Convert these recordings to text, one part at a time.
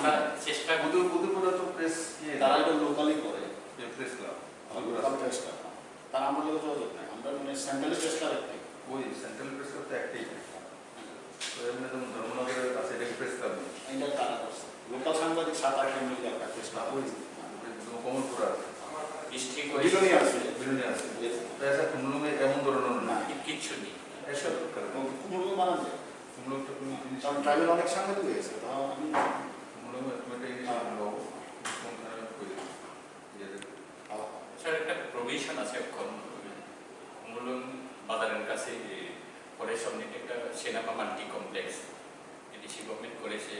আমরা চেষ্টা করি। বুধুপুরা তো প্রেস তারা এটা লোকালি করে, press club local press club, তারা আমার লোক যোগাযোগ নেই, আমরা মানে সেন্ট্রাল প্রেস ক্লাব একটাই। ওই সেন্ট্রাল প্রেস ক্লাব তো একটাই, তো এমনি যেমন ধর্মনগরের কাছে এটা প্রেস ক্লাব নেই, এটা তারা করছে লোকাল সাংবাদিক 7-8 মিলে একটা প্রেস ক্লাব। ওই কমলপুরা আছে, ডিস্ট্রিক্ট বিলনি আছে, বিরোধী আছে, প্রেস কুমলুমে এমন ধরনের না কিচ্ছু নেই। এসব কুমড়ো বানান যায়, কুমলুমটা কোনো জিনিস কারণ ট্রাইবেল অনেক সাংবাদিক হয়েছে, আমি কুমলুমে একটা জিনিস লোক কোনখানে স্যার একটা প্রভিশন আছে এখন মূলন বাজারের কাছে পরের সামনে একটা cinema multi complex DC government করেছে,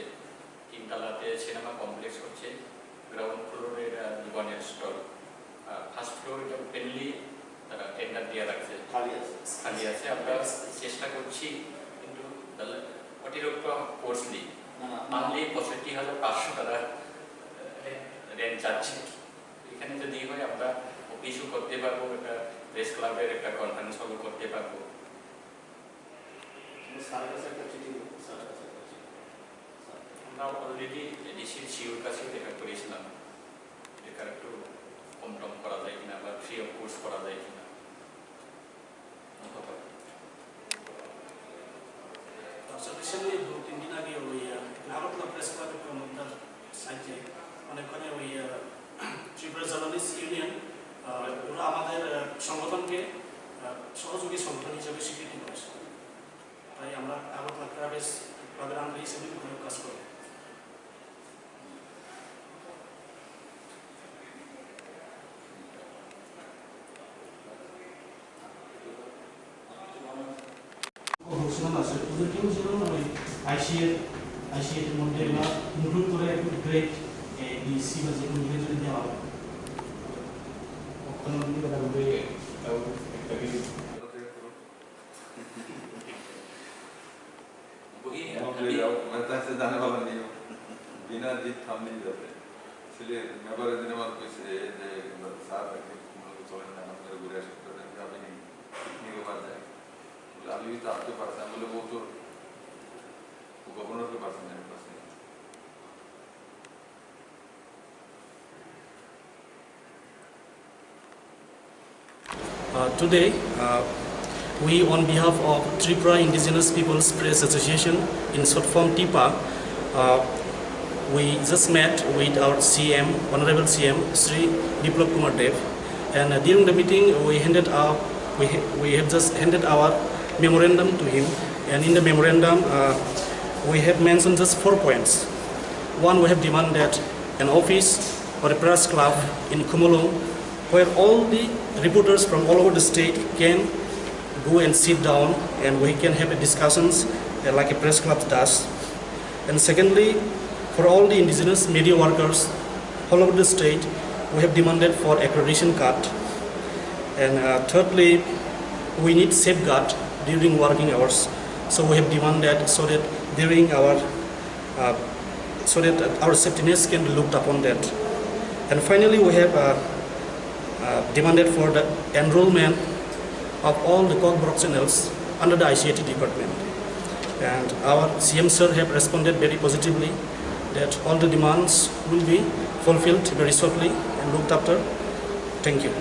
3 তলাতে সিনেমা কমপ্লেক্স হচ্ছে, গ্রাউন্ড ফ্লোরে দোকানের স্টল, ফার্স্ট ফ্লোর এটা ওপেনলি তারা টেন্ডার দিয়ে রাখছে, খালি আছে। আমরা চেষ্টা করছি কিন্তু অতিরিক্ত কোর্সলি মানলি 65,500 টাকা রেন্ট চাচ্ছে। এখানে যদি হয় আমরা অফিসও করতে পারবো, একটা প্রেস ক্লাবের একটা কনফারেন্স হলও করতে পারবো। আমরা অলরেডি ডিসির সিওর কাছে দেখা করেছিলাম, এটার একটু কম টম করা যায় কিনা বা ফ্রি অফ কোর্স করা যায় কিনা। রিসেন্টলি 2-3 দিন আগে ওই আগরতলা প্রেস ক্লাবের কর্মকর্তার সাইটে অনেকক্ষণে ওই ত্রিপুরা জার্নালিস্ট ইউনিয়ন ওরা আমাদের সংগঠনকে সহযোগী সংগঠন হিসেবে স্বীকৃতি করেছে, তাই আমরা আগরতলা ক্লাবের আন্ডারে হিসেবে বিভিন্ন কাজ করি। ঘোষণা আছে ওদেরকেও যেন ওই আইসিএর মধ্যে ইনক্লুড করে একটু গ্রেড ডিসি বা যে কোনো যদি দেওয়া হয় জানে ভালো নিয়ে বিনা জিত থামনি যাবে ছেলে ব্যাপারে দিন আমার কইছে যে স্যার চলেন না আমাদের ঘুরে আসতে আপনি পিকনিকে পাওয়া যায়, আমি তো আসতে পারছি না বলে বউ তোর গভর্নরকে পারছেন না। Today, we on behalf of Tripura Indigenous Peoples Press Association, in short form TIPA, we just met with our CM, Honorable CM, Sri Biplab Kumar Dev, and during the meeting we have just handed our memorandum to him, and in the memorandum we have mentioned just 4 points. One, we have demanded an office or a press club in Kumulung where all the reporters from all over the state can go and sit down and we can have discussions like a press club does. And secondly, for all the indigenous media workers all over the state, we have demanded for accreditation card. And thirdly, we need safeguard during working hours. So we have demanded so that during our safetyness can be looked upon that. And finally, we have demanded for the enrollment of all the Cockbrook channels under the ICT department. And our CM sir have responded very positively that all the demands will be fulfilled very shortly and looked after. Thank you.